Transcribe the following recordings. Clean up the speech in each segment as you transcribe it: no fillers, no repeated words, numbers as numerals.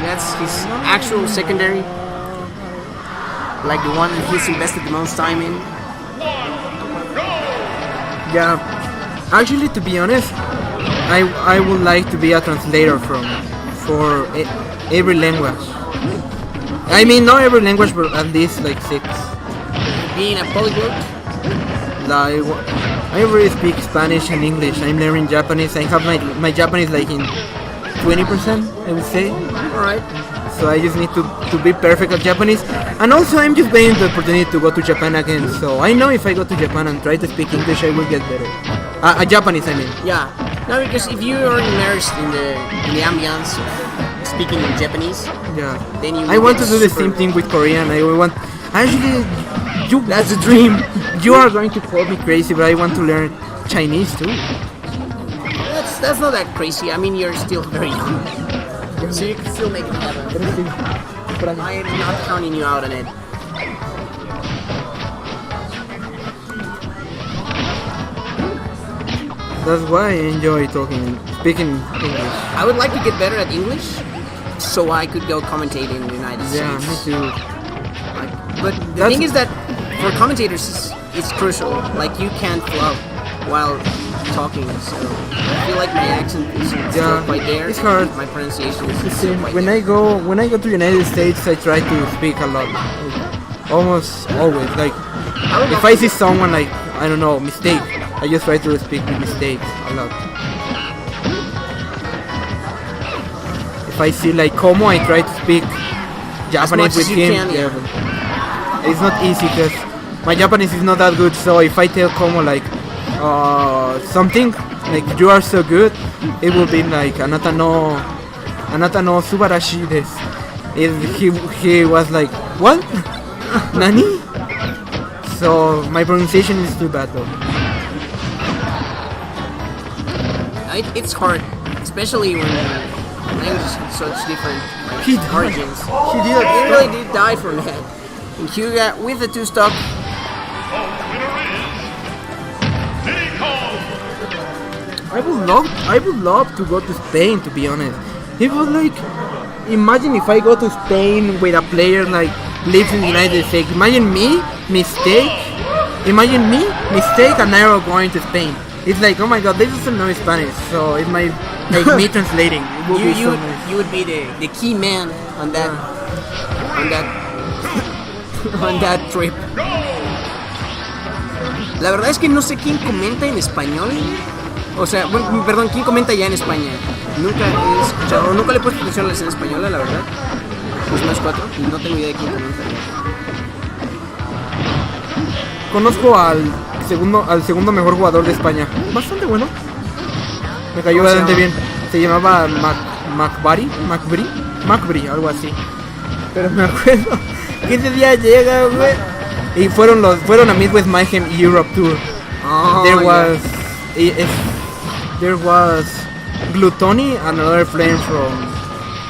That's his actual secondary, like the one that he's invested the most time in. Yeah, actually, to be honest, I would like to be a translator for every language. I mean, not every language, but at least like 6. Being a polyglot. Like, I already speak Spanish and English. I'm learning Japanese. I have my Japanese like in 20%, I would say. Alright. So I just need to be perfect at Japanese. And also I'm just waiting the opportunity to go to Japan again. So I know if I go to Japan and try to speak English, I will get better. Japanese, I mean. Yeah. No, because if you are immersed in the ambience of speaking in Japanese, yeah, then you. I want to do the same thing with Korean. I want. Actually, that's the dream. You are going to call me crazy, but I want to learn Chinese too. That's not that crazy. I mean, you're still very young, so you can still make it happen. I am not counting you out on it. That's why I enjoy speaking English. I would like to get better at English, so I could go commentate in the United States. Yeah, me too. But the thing is that for commentators, it's crucial. Like, you can't flub while talking, so I feel like my accent is still quite there. It's hard. My pronunciation is still quite when there. I go to United States, I try to speak a lot, almost always. Like, if I see someone like, I don't know, mistake, I just try to speak with mistakes a lot. If I see like Como, I try to speak Japanese with him. It's not easy because my Japanese is not that good. So if I tell Como like something like you are so good, it will be like anata no subarashi desu. He was like, what? Nani? So my pronunciation is too bad though. It's hard, especially when languages have such different origins. He really did die from that. And Hyuga with the 2-stock. I would love to go to Spain, to be honest. It was like, imagine if I go to Spain with a player like lives in the United States. Imagine me, mistake, and Nairo going to Spain. It's like, oh my god, they doesn't know Spanish, so it might like me translating. It would be so nice. You would be the key man on that on that trip. La verdad es que no sé quién comenta en español. O sea, bueno, perdón, quién comenta ya en España. Nunca he escuchado, nunca le he puesto atención a la escena española, la verdad. Los más 4, y no tengo idea de quién comenta. Conozco al segundo mejor jugador de España. Bastante bueno. Me cayó bastante bien. Se llamaba Macbri, algo así. Pero me acuerdo que ese día llega, güey. Y fueron a Midwest Mayhem Europe Tour. There was Gluttony and another friend from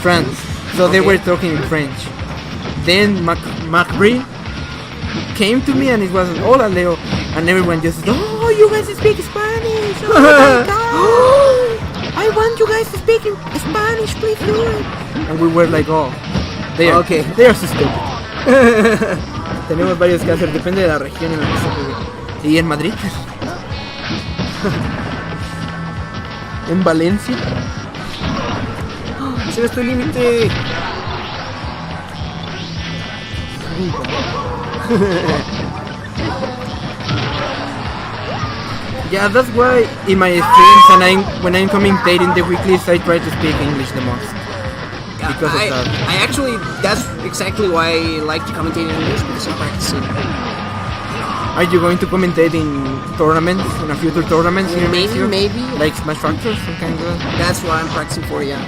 France. So they were talking in French. Then Macbri came to me and it was hola Leo, and everyone just said, oh, you guys speak Spanish, oh my god, I want you guys to speak Spanish, please do it. And we were like, oh, they are so stupid. Tenemos varios que hacer, depende de la región en la que se juegue. ¿Y en Madrid? ¿En Valencia? ¡Se estoy límite! Yeah, that's why in my streams and when I'm commentating the weeklies, I try to speak English the most. Because of that. I actually, that's exactly why I like to commentate in English, because I'm practicing. Are you going to commentate in tournaments, in a future tournaments? Maybe. Like Smash Factors, some kind of that? That's what I'm practicing for, yeah.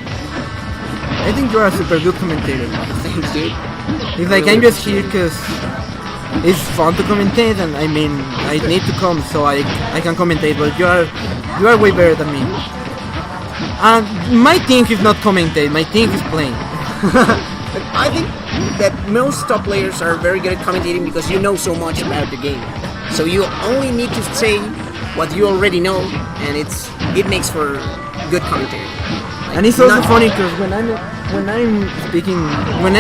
I think you're a super good commentator. Thanks, dude. It's like, I'm just here because it's fun to commentate, and I mean, I need to come so I can commentate, but you are way better than me. And my thing is not commentate, my thing is playing. I think that most top players are very good at commentating because you know so much about the game. So you only need to say what you already know, and it makes for good commentary. And it's also funny because when I'm speaking, when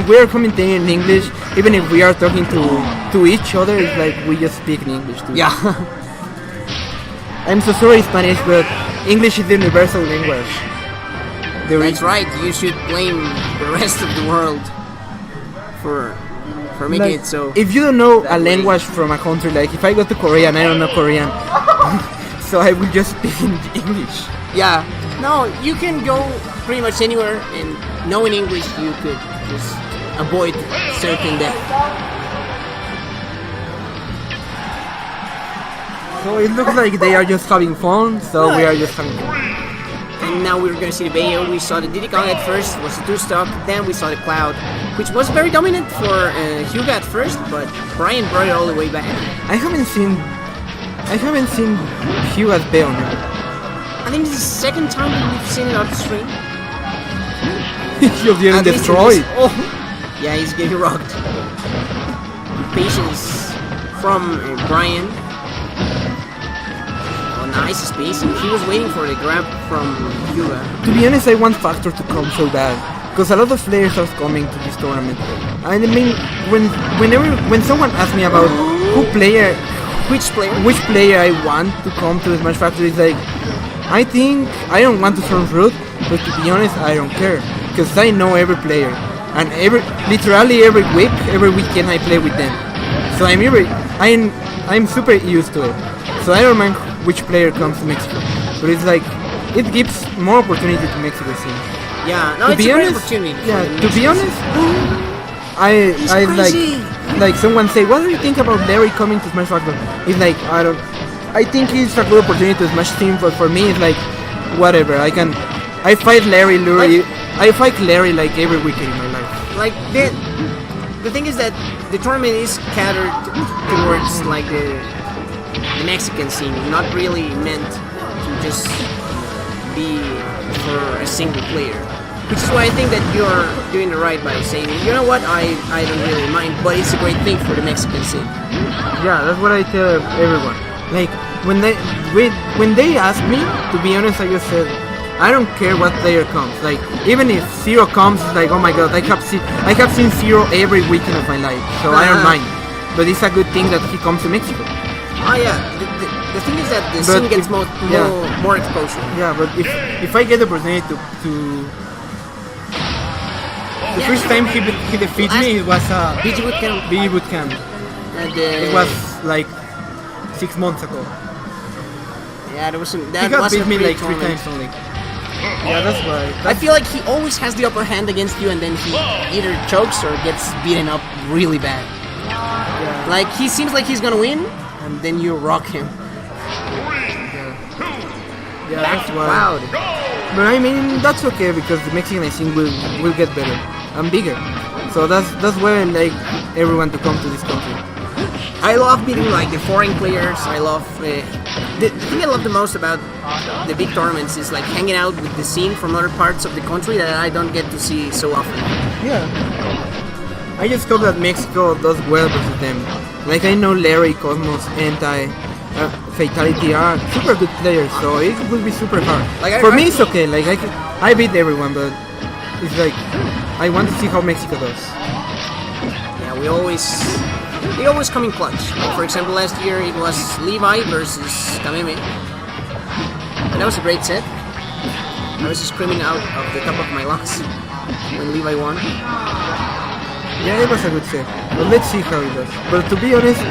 we're commentating in English, even if we are talking to each other, it's like we just speak in English too. Yeah. I'm so sorry, Spanish, but English is the universal language. That's right. You should blame the rest of the world for making it so. If you don't know a language from a country, like if I go to Korea and I don't know Korean, so I will just speak in English. Yeah. No, you can go pretty much anywhere, and knowing English, you could just avoid certain death. So it looks like they are just having fun, so we are just having fun. And now we're gonna see the video. We saw the Diddy Kong at first, was a 2-stock, then we saw the Cloud, which was very dominant for Hyuga at first, but Bryan brought it all the way back. I haven't seen Hyuga's Bayon. I think this is the second time we've seen it on the stream. You're getting At least in destroyed. this- Oh, yeah, he's getting rocked. Patience from Bryan. Oh, nice spacing. He was waiting for the grab from Hyuga. To be honest, I want Factor to come so bad, because a lot of players are coming to this tournament. I mean, when someone asks me about Which player? which player I want to come to Smash Factor, it's like, I think I don't want to sound rude, but to be honest, I don't care, because I know every player, and literally every weekend I play with them. So I'm super used to it. So I don't mind which player comes to Mexico, but it's like it gives more opportunity to Mexico scene. Yeah, no, To it's be a great honest, opportunity. yeah. for the To be Mexican honest, He's I crazy. like someone say, what do you think about Larry coming to Smash Factor? It's like I think it's a good opportunity to Smash team, but for me it's like whatever. I fight Larry like every weekend in my life. Like the thing is that the tournament is catered towards like the Mexican scene, not really meant to just be for a single player. Which is why I think that you're doing the right by saying, you know what, I don't really mind, but it's a great thing for the Mexican scene. Yeah, that's what I tell everyone. Like when they ask me, to be honest, I just said I don't care what player comes. Like even if Zero comes, it's like, oh my god, I have seen Zero every weekend of my life, so I don't mind. But it's a good thing that he comes to Mexico. Oh yeah, the thing is that the scene gets more exposure. Yeah, but if I get the opportunity to the first time he defeated me, it was BG Bootcamp. BG Bootcamp. And, It was like 6 months ago. yeah, that He was got a beat me like 3 tournament. times only. Yeah, that's why. I feel like he always has the upper hand against you, and then he either chokes or gets beaten up really bad. Yeah. Like he seems like he's gonna win, and then you rock him. Yeah, Back that's to why. Cloud. But I mean, that's okay because the Mexican scene will get better and bigger. So that's why I like everyone to come to this country. I love meeting like the foreign players. I love the thing I love the most about the big tournaments is like hanging out with the scene from other parts of the country that I don't get to see so often. Yeah. I just hope that Mexico does well versus them. Like I know Larry, Cosmos, Anti, Fatality are super good players, so it will be super hard. Like, For me, it's okay. Like I beat everyone, but it's like I want to see how Mexico does. Yeah, they always come in clutch. Like for example, last year it was Levi versus Kameme, and that was a great set. I was screaming out of the top of my lungs when Levi won. Yeah, it was a good set. But let's see how it does. But to be honest,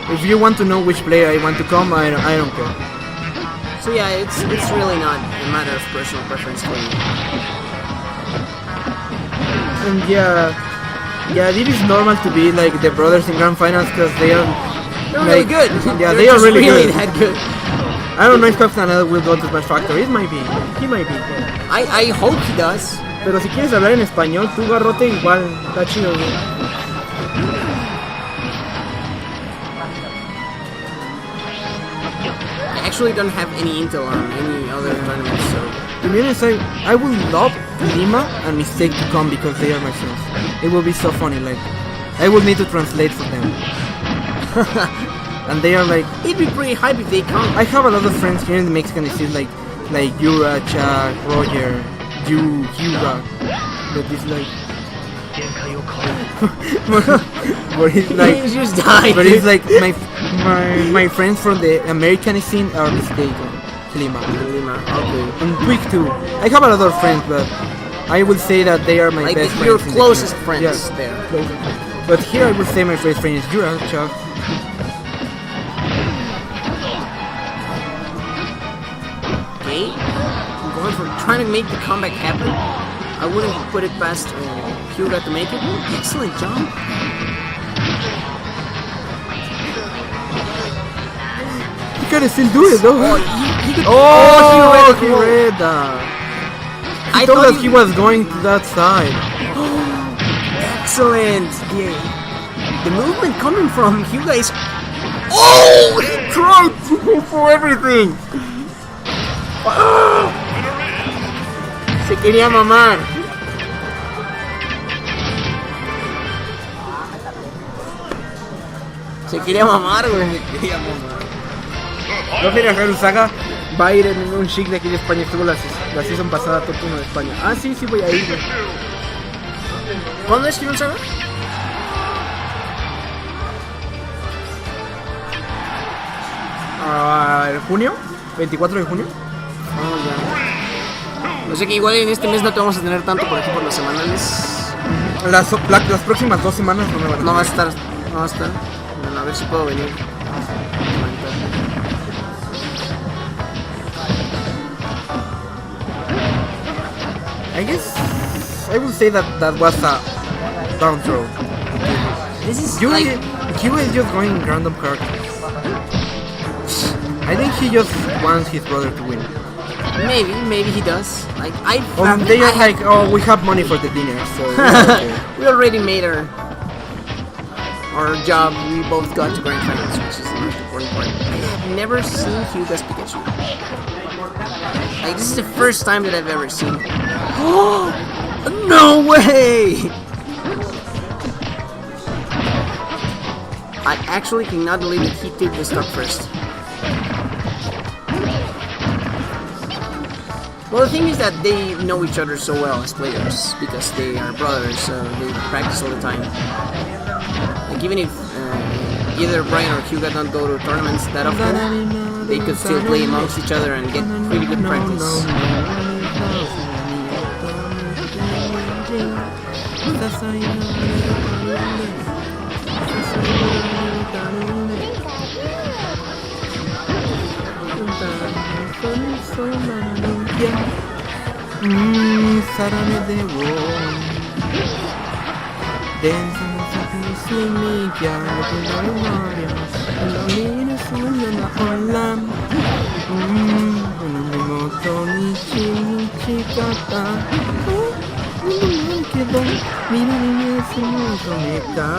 if you want to know which player I want to come, I don't care. So yeah, it's really not a matter of personal preference for me. And yeah, it is normal to be like the brothers in grand finals because they're really good. Yeah, They're they are just really good. that good. I don't know if Captain will go to Smash Factor. It might be. He might be. I hope he does. Pero si quieres hablar en español, tú Garrote igual, está chido, güey. I actually don't have any intel on any other tournaments, so... To be honest, I would love Lima and Mistake to come because they are my friends. It will be so funny, like, I would need to translate for them. And they are like... It'd be pretty hype if they come. I have a lot of friends here in the Mexican scene, like like Yura, Chuck, Roger, you, Hyuga. But it's like, but it's like, He just died. but it's like my friends from the American scene are mistaken. Lima. Okay. And Quick too. I have a lot of friends, but I would say that they are my Like best your friends. closest in the friends yeah, there. closest friends. But here I would say my first friend is Yura, Chuck. Okay. I'm going for trying to make the comeback happen. I wouldn't put it past Hyuga to make it. Excellent jump. He can still do it though. Oh, he could. He read that. He I told thought us he was going to that side. Excellent. The movement coming from Hyuga is. Oh, he tried to go for everything. Se quería mamar. Se quería mamar, güey. Se quería mamar. No quería hacer Saga. Va a ir en un chic de aquí de España. Estuvo la season pasada top 1 de España. Ah, sí, voy a ir, güey. ¿Cuándo es Hyuga Saga? ¿En junio? 24 de junio. Oh, ya. No sé que igual en este mes no te vamos a tener tanto por aquí por los semanales. Las próximas 2 semanas no me van a No va a estar. Bueno, a ver si puedo venir. I guess I would say that was a down throw. This is Hyuga like. is just going random characters. I think he just wants his brother to win. Maybe he does. Like They are like, oh, we have money for the dinner, so okay. we already made our job. We both got to Grand Finals, which is the most important part. I have never seen Hyuga's Pikachu. Like this is the first time that I've ever seen it. Oh no way! I actually cannot believe that he did the stuff first. Well, the thing is that they know each other so well as players because they are brothers, so they practice all the time. Like even if either Bryan or Hyuga don't go to tournaments that often, they could still play amongst each other and get pretty good practice. Sarane de wo. Dance and see me, yeah, Mario. Lo miro solo na olam. No moto ni chikata. No quedo. Mira ni ese moto me ca.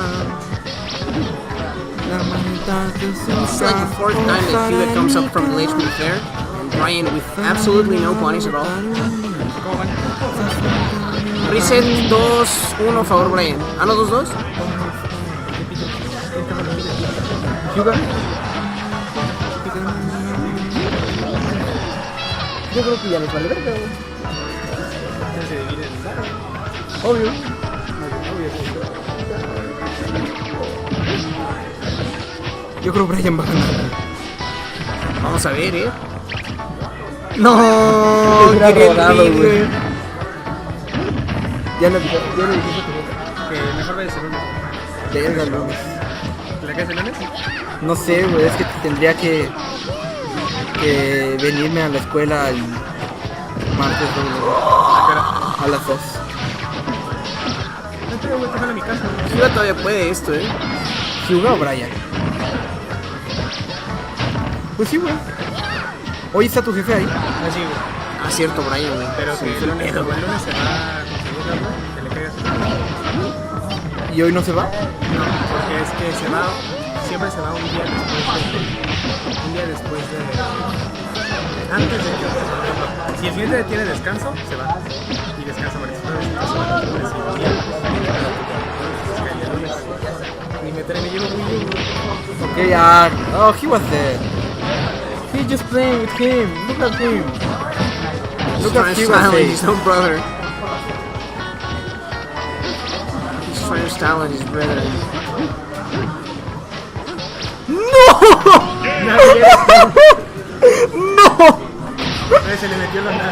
It's like the fourth time that Hyuga comes up from the HP Fair, and Bryan with absolutely no punish at all. Reset 2-1 favor Bryan. Ah, no, 2-2. Hyuga. Yo creo que ya les vale verga, güey. Se dividen. Obvio. Yo creo que Bryan va a ganar. Vamos a ver, No, Hubiera quería rodado, el güey. lead, Ya le dijiste Que mejor vaya a ser uno. que verga, lunes. ¿La que es el lunes? No sé, güey, es que tendría que venirme a la escuela el martes a las 2. No tengo, güey, déjalo a mi casa. Hyuga todavía puede esto, ¿Hyuga o Bryan? Pues sí, güey. Hoy está tu jefe ahí. Así, güey. Ah, cierto, Bryan, güey. Pero Sí, que fue el lunes, pedo, el lunes se va a conseguir algo, que le caigas un... ¿Y hoy no se va? No, porque es que se va, siempre se va un día después de antes de que si el siguiente tiene descanso, se va y descansa martes jueves, entonces se va el lunes y el lunes. Ni me llevo muy bien, güey. Okay, oh, he was there. He just playing with him. Look at him. He's Look trying at to Hyuga style say. his own brother. He's trying to style his brother. Se le metió la nave.